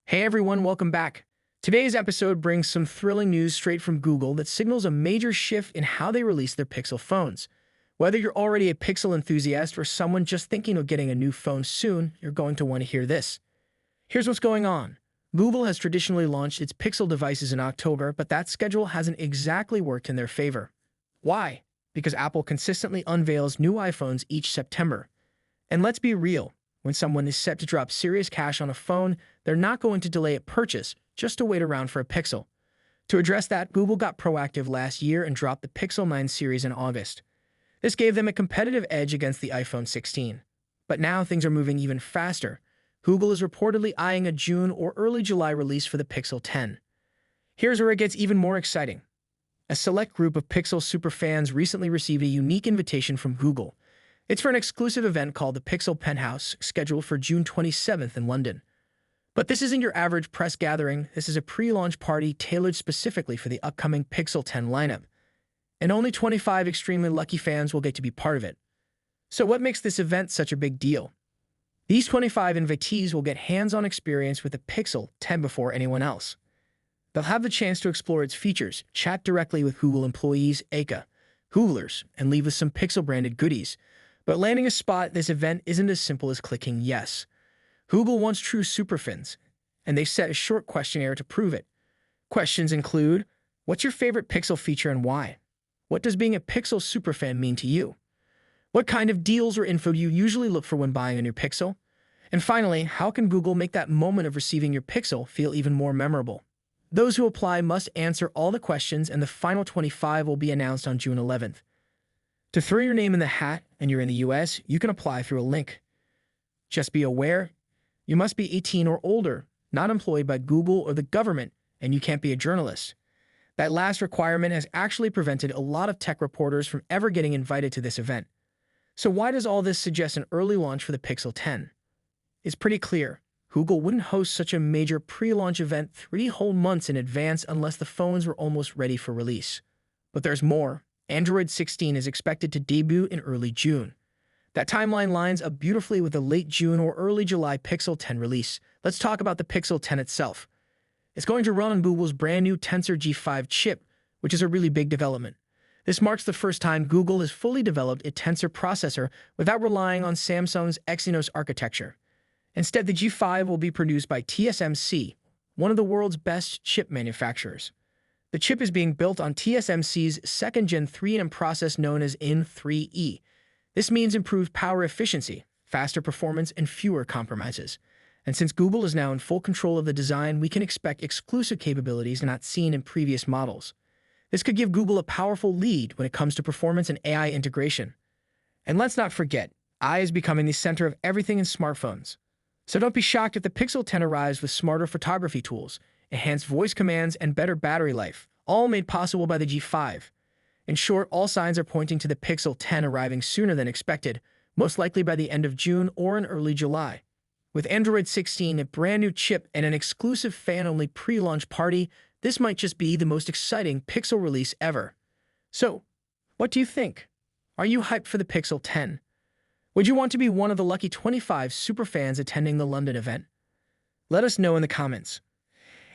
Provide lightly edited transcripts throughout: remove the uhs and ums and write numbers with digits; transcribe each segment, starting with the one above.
Hey everyone, welcome back. Today's episode brings some thrilling news straight from Google that signals a major shift in how they release their Pixel phones. Whether you're already a Pixel enthusiast or someone just thinking of getting a new phone soon, you're going to want to hear this. Here's what's going on. Google has traditionally launched its Pixel devices in October, but that schedule hasn't exactly worked in their favor. Why? Because Apple consistently unveils new iPhones each September. And let's be real, when someone is set to drop serious cash on a phone, they're not going to delay a purchase just to wait around for a Pixel. To address that, Google got proactive last year and dropped the Pixel 9 series in August. This gave them a competitive edge against the iPhone 16. But now things are moving even faster. Google is reportedly eyeing a June or early July release for the Pixel 10. Here's where it gets even more exciting. A select group of Pixel superfans recently received a unique invitation from Google. It's for an exclusive event called the Pixel Penthouse, scheduled for June 27th in London. But this isn't your average press gathering. This is a pre-launch party tailored specifically for the upcoming Pixel 10 lineup. And only 25 extremely lucky fans will get to be part of it. So what makes this event such a big deal? These 25 invitees will get hands-on experience with the Pixel 10 before anyone else. They'll have the chance to explore its features, chat directly with Google employees, aka Googlers, and leave with some Pixel-branded goodies. But landing a spot at this event isn't as simple as clicking yes. Google wants true superfans, and they set a short questionnaire to prove it. Questions include, what's your favorite Pixel feature and why? What does being a Pixel superfan mean to you? What kind of deals or info do you usually look for when buying a new Pixel? And finally, how can Google make that moment of receiving your Pixel feel even more memorable? Those who apply must answer all the questions, and the final 25 will be announced on June 11th. To throw your name in the hat and you're in the US, you can apply through a link. Just be aware, you must be 18 or older, not employed by Google or the government, and you can't be a journalist. That last requirement has actually prevented a lot of tech reporters from ever getting invited to this event. So why does all this suggest an early launch for the Pixel 10? It's pretty clear. Google wouldn't host such a major pre-launch event 3 whole months in advance unless the phones were almost ready for release. But there's more. Android 16 is expected to debut in early June. That timeline lines up beautifully with the late June or early July Pixel 10 release. Let's talk about the Pixel 10 itself. It's going to run on Google's brand new Tensor G5 chip, which is a really big development. This marks the first time Google has fully developed a Tensor processor without relying on Samsung's Exynos architecture. Instead, the G5 will be produced by TSMC, one of the world's best chip manufacturers. The chip is being built on TSMC's second Gen 3nm process known as N3E. This means improved power efficiency, faster performance, and fewer compromises. And since Google is now in full control of the design, we can expect exclusive capabilities not seen in previous models. This could give Google a powerful lead when it comes to performance and AI integration. And let's not forget, AI is becoming the center of everything in smartphones. So don't be shocked if the Pixel 10 arrives with smarter photography tools, enhanced voice commands, and better battery life, all made possible by the G5. In short, all signs are pointing to the Pixel 10 arriving sooner than expected, most likely by the end of June or in early July. With Android 16, a brand new chip, and an exclusive fan-only pre-launch party, this might just be the most exciting Pixel release ever. So, what do you think? Are you hyped for the Pixel 10? Would you want to be one of the lucky 25 superfans attending the London event? Let us know in the comments.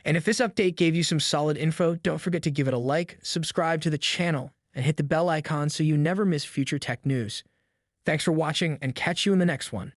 And if this update gave you some solid info, don't forget to give it a like, subscribe to the channel, and hit the bell icon so you never miss future tech news. Thanks for watching, and catch you in the next one.